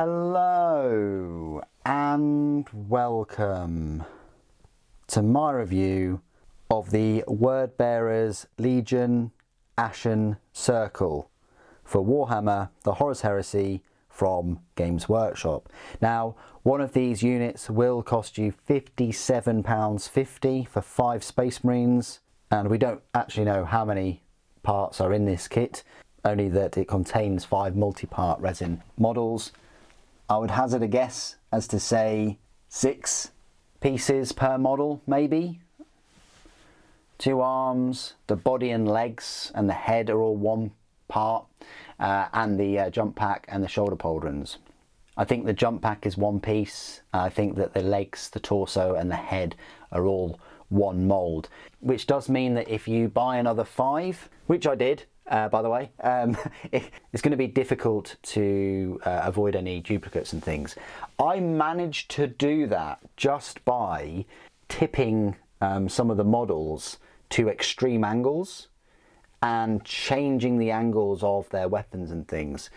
Hello and welcome to my review of the Wordbearers Legion Ashen Circle for Warhammer the Horus Heresy from Games Workshop. Now, one of these units will cost you £57.50 for 5 Space Marines, and we don't actually know how many parts are in this kit, only that it contains 5 multi-part resin models. I would hazard a guess as to say 6 pieces per model, maybe. 2 arms, the body and legs and the head are all one part, and the jump pack and the shoulder pauldrons. I think the jump pack is one piece. I think that the legs, the torso and the head are all one mould, which does mean that if you buy another 5, which I did, by the way, it's going to be difficult to avoid any duplicates and things. I managed to do that just by tipping some of the models to extreme angles and changing the angles of their weapons and things.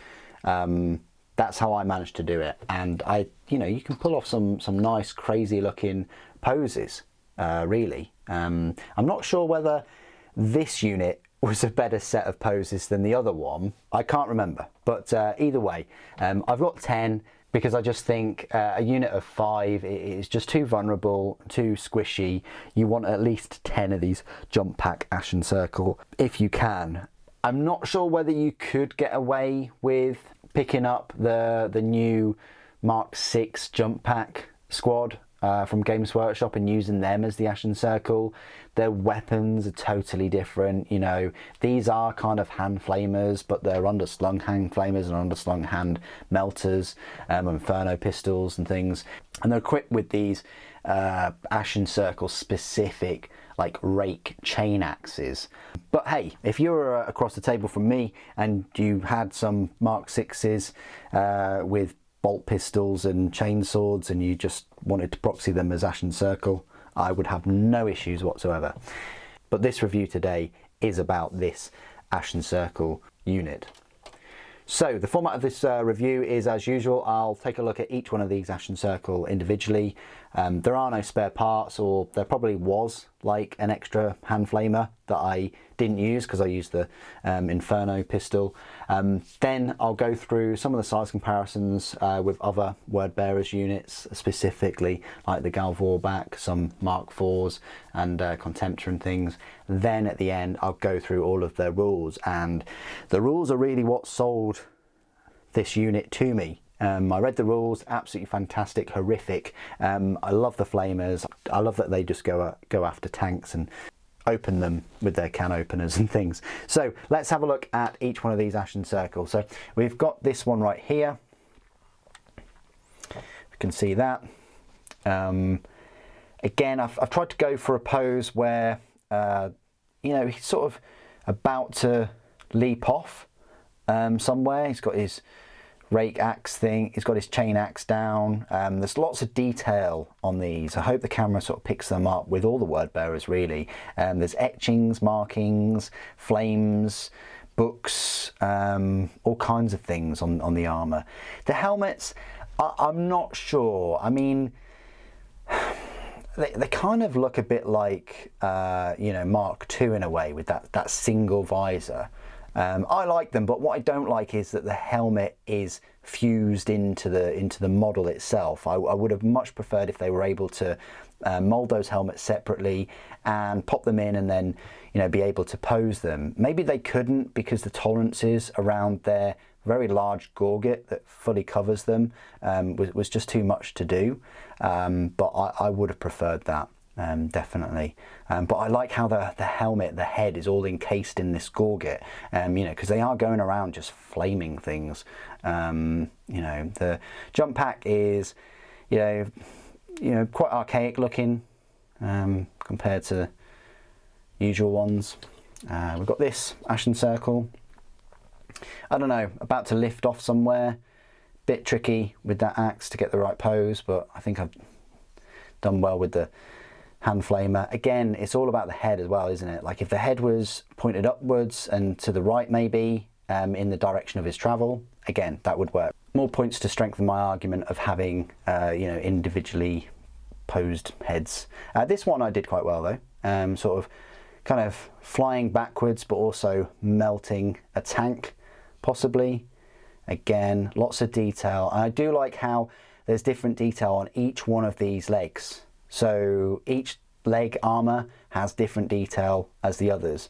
That's how I managed to do it, and you can pull off some nice, crazy looking poses. Really, I'm not sure whether this unit was a better set of poses than the other one. I can't remember, but either way, I've got 10 because I just think a unit of 5 is just too vulnerable, too squishy. You want at least 10 of these jump pack Ashen Circle if you can. I'm not sure whether you could get away with picking up the new Mark 6 jump pack squad from Games Workshop and using them as the Ashen Circle. Their weapons are totally different. You know, these are kind of hand flamers, but they're underslung hand flamers and underslung hand melters, inferno pistols and things. And they're equipped with these Ashen Circle specific like rake chain axes. But hey, if you were across the table from me and you had some Mark 6s with bolt pistols and chain swords and you just wanted to proxy them as Ashen Circle, I would have no issues whatsoever. But this review today is about this Ashen Circle unit. So the format of this review is as usual. I'll take a look at each one of these Ashen Circle individually. There are no spare parts, or there probably was like an extra hand flamer that I didn't use because I used the Inferno pistol. Then I'll go through some of the size comparisons with other Wordbearers units, specifically like the Galvorback, some Mark 4s and Contemptor and things. Then at the end I'll go through all of their rules, and the rules are really what sold this unit to me. I read the rules, absolutely fantastic, horrific. I love the flamers. I love that they just go after tanks and open them with their can openers and things. So let's have a look at each one of these Ashen Circles. So we've got this one right here. You can see that. Again, I've tried to go for a pose where he's sort of about to leap off somewhere. He's got his rake axe thing, he's got his chain axe down. There's lots of detail on these. I hope the camera sort of picks them up with all the Wordbearers really. There's etchings, markings, flames, books, all kinds of things on the armour. The helmets, I'm not sure. I mean, they kind of look a bit like Mark II in a way, with that single visor. I like them, but what I don't like is that the helmet is fused into the model itself. I would have much preferred if they were able to mold those helmets separately and pop them in and then be able to pose them. Maybe they couldn't because the tolerances around their very large gorget that fully covers them was just too much to do, but I would have preferred that. Definitely, but I like how the helmet, the head is all encased in this gorget, because they are going around just flaming things. The jump pack is quite archaic looking compared to usual ones. We've got this Ashen Circle, I don't know, about to lift off somewhere. Bit tricky with that axe to get the right pose, but I think I've done well with the hand flamer. Again, it's all about the head as well, isn't it? Like if the head was pointed upwards and to the right maybe, in the direction of his travel, again, that would work. more points to strengthen my argument of having, you know, individually posed heads. This one I did quite well though, sort of kind of flying backwards but also melting a tank possibly. Again, lots of detail, and I do like how there's different detail on each one of these legs. So each leg armor has different detail as the others.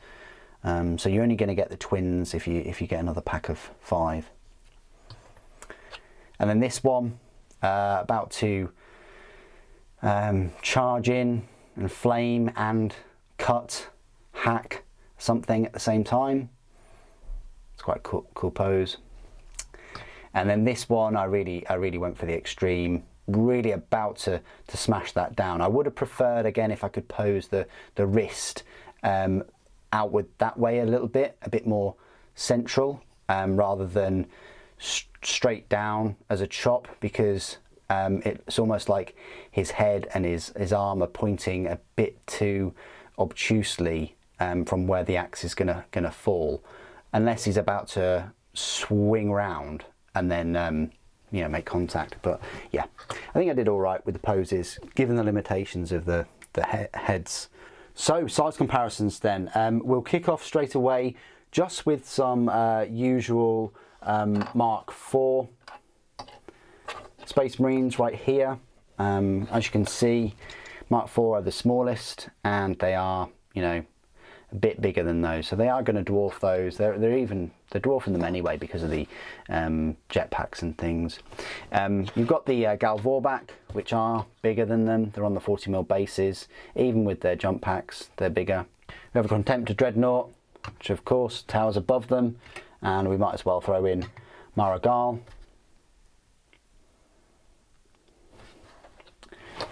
So you're only going to get the twins if you get another pack of 5. And then this one, about to charge in and flame and cut, hack something at the same time. It's quite a cool pose. And then this one, I really went for the extreme, really about to smash that down. I would have preferred, again, if I could pose the wrist outward that way a bit more central, rather than straight down as a chop, because it's almost like his head and his arm are pointing a bit too obtusely from where the axe is gonna fall, unless he's about to swing round and then you know, make contact. But yeah, I think I did all right with the poses given the limitations of the heads. So size comparisons then. We'll kick off straight away just with some usual Mark IV Space Marines right here. As you can see, Mark IV are the smallest, and they are, you know, a bit bigger than those, so they are going to dwarf those. They're dwarfing them anyway because of the jetpacks and things. You've got the Galvorback, which are bigger than them. They're on the 40mm bases. Even with their jump packs, they're bigger. We have a Contemptor Dreadnought, which of course towers above them, and we might as well throw in Maragal.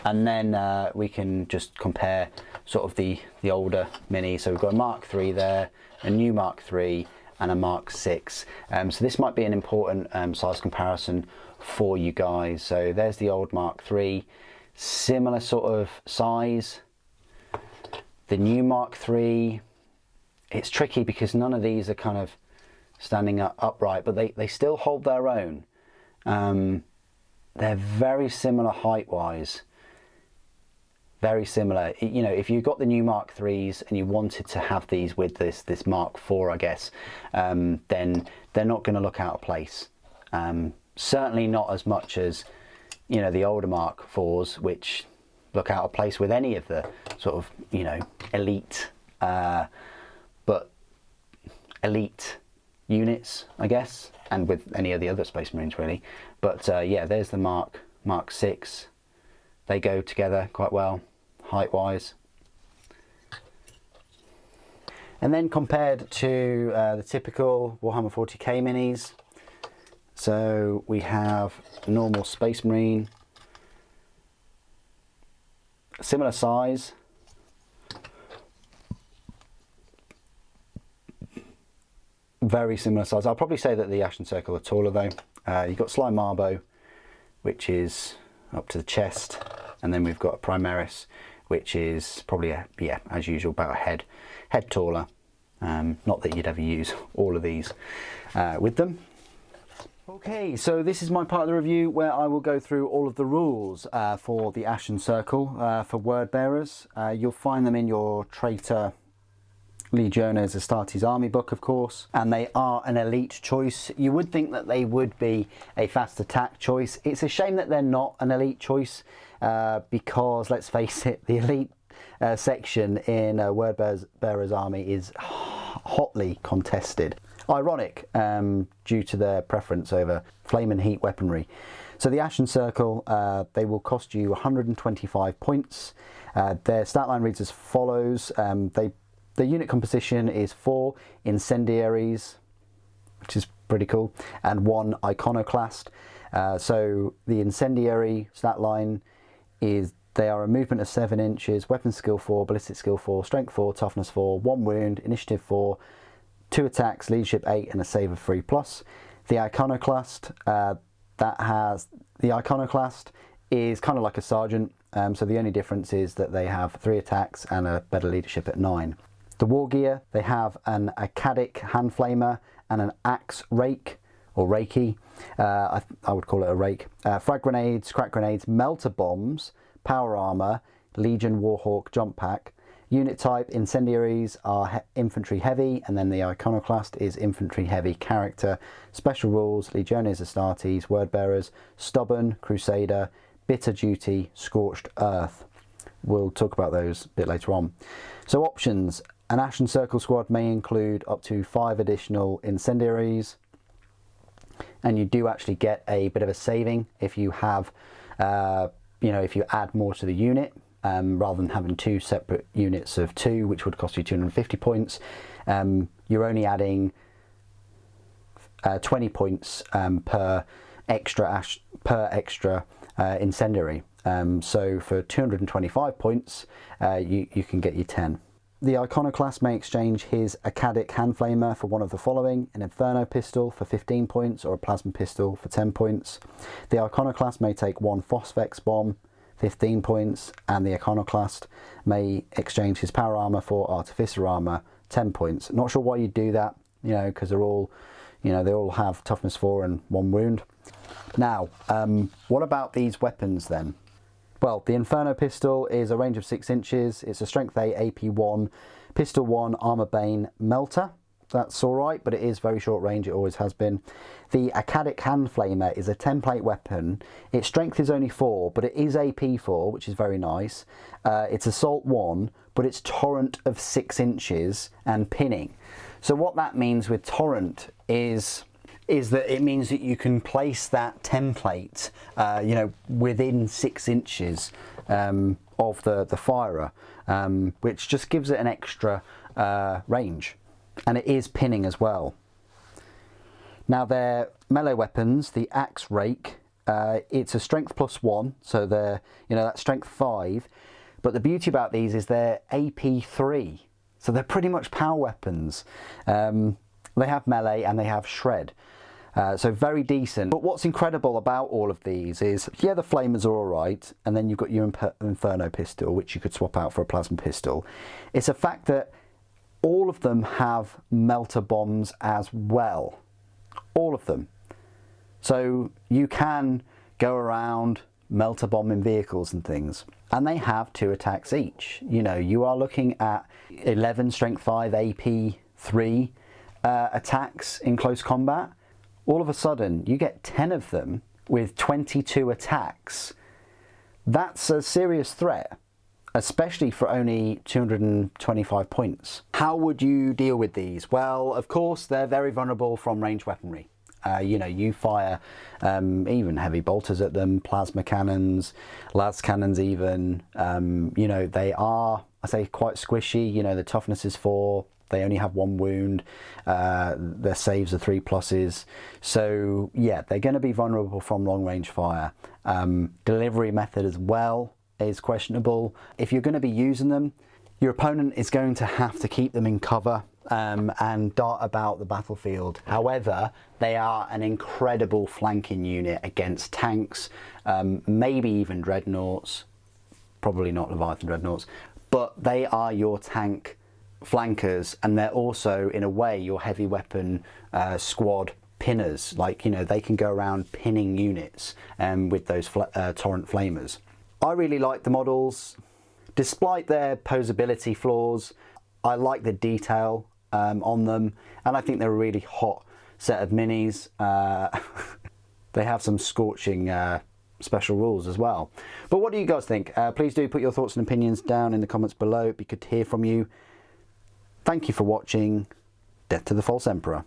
And then we can just compare sort of the older mini. So we've got a Mark III there, a new Mark III, and a Mark VI. So this might be an important size comparison for you guys. So there's the old Mark III, similar sort of size. The new Mark III, it's tricky because none of these are kind of standing upright, but they still hold their own. They're very similar height-wise. Very similar. You know, if you got the new Mark IIIs and you wanted to have these with this Mark IV, I guess, then they're not going to look out of place. Certainly not as much as, you know, the older Mark IVs, which look out of place with any of the sort of, you know, elite, but elite units, I guess, and with any of the other Space Marines really. But yeah, there's the Mark VI. They go together quite well, height-wise. And then compared to the typical Warhammer 40k minis, so we have a normal Space Marine, similar size, very similar size. I'll probably say that the Ashen Circle are taller though. You've got Sly Marbo, which is up to the chest, and then we've got a Primaris, which is probably yeah, as usual, about a head taller. Not that you'd ever use all of these with them. Okay, so this is my part of the review where I will go through all of the rules for the Ashen Circle for word bearers. You'll find them in your Traitor Legiones Astartes army book, of course, and they are an elite choice. You would think that they would be a fast attack choice. It's a shame that they're not an elite choice because, let's face it, the elite section in Word Bearer's army is hotly contested. Ironic due to their preference over flame and heat weaponry. So the Ashen Circle, they will cost you 125 points. Their stat line reads as follows. The unit composition is 4 incendiaries, which is pretty cool, and 1 iconoclast. So the incendiary stat line is they are a movement of 7 inches, weapon skill 4, ballistic skill 4, strength 4, toughness 4, 1 wound, initiative 4, 2 attacks, leadership 8, and a save of 3+. The iconoclast, the iconoclast is kind of like a sergeant, so the only difference is that they have 3 attacks and a better leadership at 9. The war gear, they have an Akkadic hand flamer and an axe rake, or Reiki. I would call it a rake. Frag grenades, crack grenades, melter bombs, power armor, Legion Warhawk jump pack. Unit type, incendiaries are infantry heavy, and then the iconoclast is infantry heavy character. Special rules, Legiones Astartes, word bearers, stubborn, crusader, bitter duty, scorched earth. We'll talk about those a bit later on. So options, an Ashen Circle squad may include up to 5 additional incendiaries, and you do actually get a bit of a saving if you have, if you add more to the unit. Rather than having 2 separate units of 2, which would cost you 250 points, you're only adding 20 points per extra incendiary. So for 225 points, you can get your 10. The iconoclast may exchange his Akkadic hand flamer for one of the following: an Inferno pistol for 15 points or a plasma pistol for 10 points. The iconoclast may take 1 Phosphex bomb, 15 points, and the iconoclast may exchange his power armor for artificer armor, 10 points. Not sure why you do that, because they're all, they all have toughness 4 and 1 wound. Now, what about these weapons then? Well, the Inferno pistol is a range of 6 inches. It's a strength 8 AP1, pistol 1, armor bane, melter. That's all right, but it is very short range. It always has been. The Akkadic hand flamer is a template weapon. Its strength is only 4, but it is AP 4, which is very nice. It's assault 1, but it's torrent of 6 inches and pinning. So what that means with torrent is that it means that you can place that template, within 6 inches of the firer, which just gives it an extra range. And it is pinning as well. Now their melee weapons, the axe rake, it's a strength +1, so they're, that's strength 5. But the beauty about these is they're AP 3, so they're pretty much power weapons. They have melee and they have shred, so very decent. But what's incredible about all of these is, yeah, the flamers are all right, and then you've got your Inferno pistol, which you could swap out for a plasma pistol. It's a fact that all of them have melter bombs as well. All of them. So you can go around melter bombing vehicles and things. And they have 2 attacks each. You are looking at 11 strength 5 AP 3 attacks in close combat. All of a sudden, you get 10 of them with 22 attacks. That's a serious threat, especially for only 225 points. How would you deal with these? Well, of course, they're very vulnerable from ranged weaponry. You fire even heavy bolters at them, plasma cannons, las cannons even. They are, I say, quite squishy. The toughness is 4. They only have 1 wound. Their saves are 3+. So yeah, they're going to be vulnerable from long range fire. Delivery method as well is questionable. If you're going to be using them, your opponent is going to have to keep them in cover and dart about the battlefield. However, they are an incredible flanking unit against tanks, maybe even dreadnoughts, probably not Leviathan dreadnoughts, but they are your tank flankers, and they're also, in a way, your heavy weapon squad pinners. They can go around pinning units with those torrent flamers. I really like the models. Despite their posability flaws, I like the detail on them, and I think they're a really hot set of minis. They have some scorching special rules as well. But what do you guys think? Please do put your thoughts and opinions down in the comments below. It'd be good to hear from you. Thank you for watching. Death to the False Emperor.